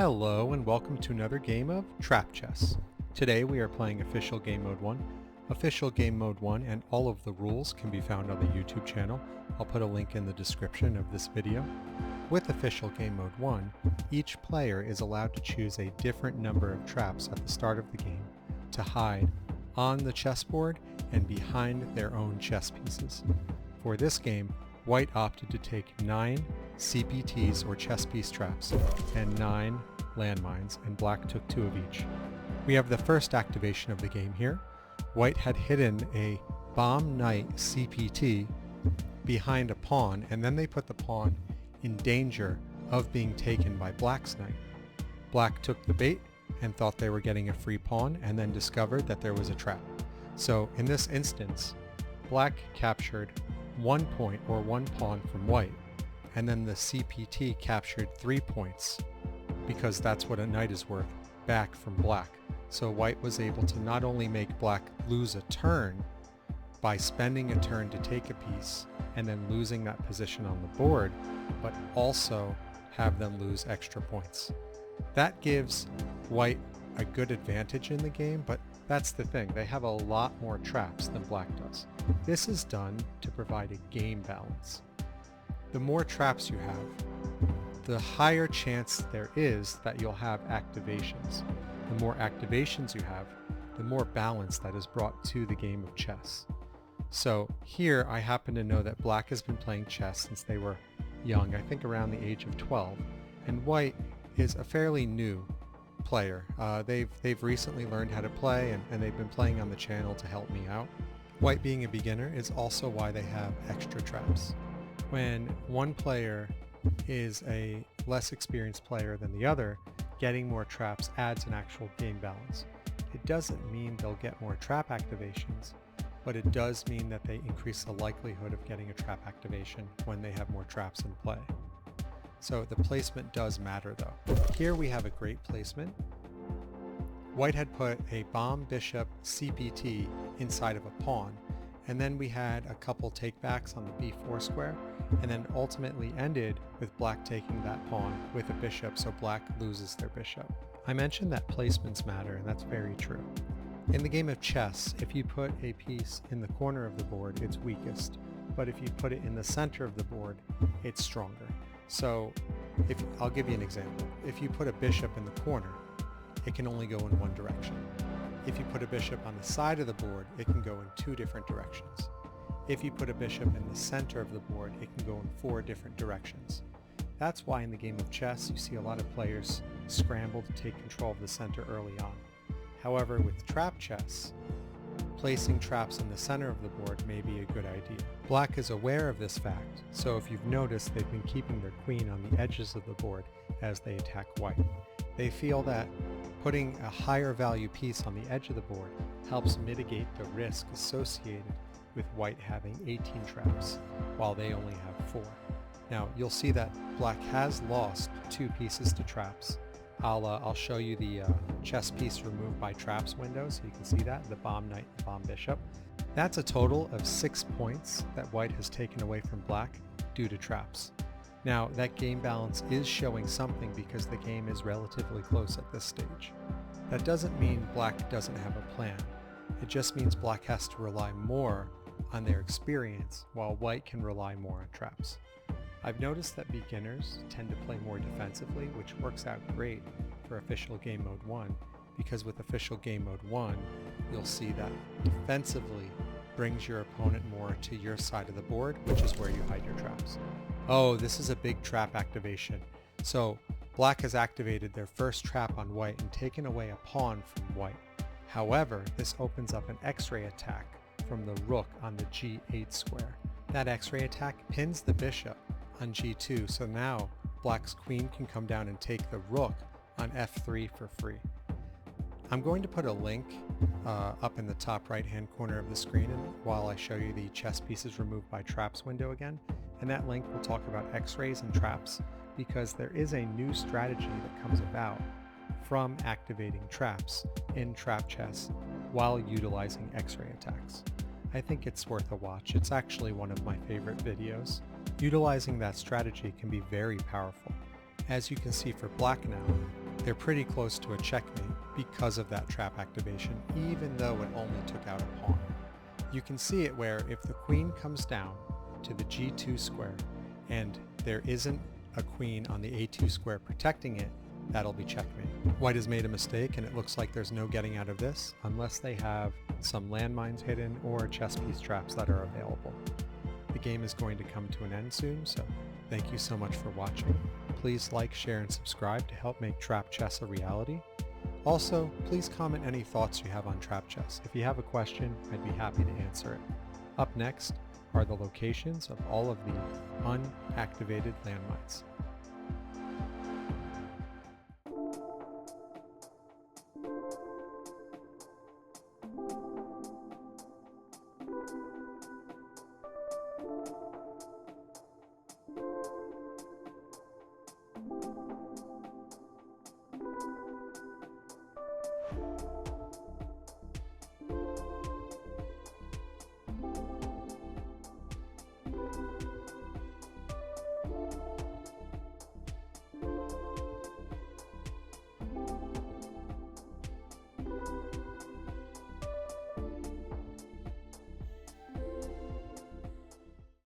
Hello and welcome to another game of Trap Chess. Today we are playing Official Game Mode 1. Official Game Mode 1 and all of the rules can be found on the YouTube channel. I'll put a link in the description of this video. With Official Game Mode 1, each player is allowed to choose a different number of traps at the start of the game to hide on the chessboard and behind their own chess pieces. For this game, White opted to take 9 CPTs or chess piece traps and 9 landmines, and Black took 2 of each. We have the first activation of the game here. White had hidden a Bomb Knight CPT behind a pawn, and then they put the pawn in danger of being taken by Black's knight. Black took the bait and thought they were getting a free pawn, and then discovered that there was a trap. So in this instance, Black captured 1 point or 1 pawn from White, and then the CPT captured 3 points, because that's what a knight is worth, back from Black. So White was able to not only make Black lose a turn by spending a turn to take a piece and then losing that position on the board, but also have them lose extra points. That gives White a good advantage in the game, but that's the thing, they have a lot more traps than Black does. This is done to provide a game balance. The more traps you have, the higher chance there is that you'll have activations. The more activations you have, the more balance that is brought to the game of chess. So here I happen to know that Black has been playing chess since they were young, I think around the age of 12, and White is a fairly new player. They've recently learned how to play, and they've been playing on the channel to help me out. White being a beginner is also why they have extra traps. When one player is a less experienced player than the other, getting more traps adds an actual game balance. It doesn't mean they'll get more trap activations, but it does mean that they increase the likelihood of getting a trap activation when they have more traps in play. So the placement does matter though. Here we have a great placement. White had put a bomb bishop CPT inside of a pawn, and then we had a couple takebacks on the b4 square, and then ultimately ended with Black taking that pawn with a bishop, so Black loses their bishop. I mentioned that placements matter, and that's very true. In the game of chess, if you put a piece in the corner of the board, it's weakest, but if you put it in the center of the board, it's stronger. So I'll give you an example. If you put a bishop in the corner, it can only go in one direction. If you put a bishop on the side of the board, it can go in 2 different directions. If you put a bishop in the center of the board, it can go in 4 different directions. That's why in the game of chess, you see a lot of players scramble to take control of the center early on. However, with trap chess, placing traps in the center of the board may be a good idea. Black is aware of this fact, so if you've noticed, they've been keeping their queen on the edges of the board as they attack White. They feel that putting a higher value piece on the edge of the board helps mitigate the risk associated with White having 18 traps while they only have 4. Now you'll see that Black has lost 2 pieces to traps. I'll show you the chess piece removed by traps window so you can see that, the bomb knight and bomb bishop. That's a total of 6 points that White has taken away from Black due to traps. Now that game balance is showing something because the game is relatively close at this stage. That doesn't mean Black doesn't have a plan. It just means Black has to rely more on their experience while White can rely more on traps. I've noticed that beginners tend to play more defensively, which works out great for Official Game Mode 1, because with Official Game Mode 1, you'll see that defensively brings your opponent more to your side of the board, which is where you hide your traps. Oh, this is a big trap activation. So Black has activated their first trap on White and taken away a pawn from White. However, this opens up an X-ray attack from the rook on the g8 square. That X-ray attack pins the bishop on g2, so now Black's queen can come down and take the rook on f3 for free. I'm going to put a link up in the top right hand corner of the screen while I show you the chess pieces removed by traps window again, and that link will talk about X-rays and traps, because there is a new strategy that comes about from activating traps in trap chess while utilizing X-ray attacks. I think it's worth a watch. It's actually one of my favorite videos. Utilizing that strategy can be very powerful. As you can see for Black now, They're pretty close to a checkmate because of that trap activation, even though it only took out a pawn. You can see it where if the queen comes down to the g2 square and there isn't a queen on the a2 square protecting it, that'll be checkmate. White has made a mistake and it looks like there's no getting out of this unless they have some landmines hidden or chess piece traps that are available. The game is going to come to an end soon, so thank you so much for watching. Please like, share, and subscribe to help make trap chess a reality. Also, please comment any thoughts you have on trap chess. If you have a question, I'd be happy to answer it. Up next are the locations of all of the unactivated landmines.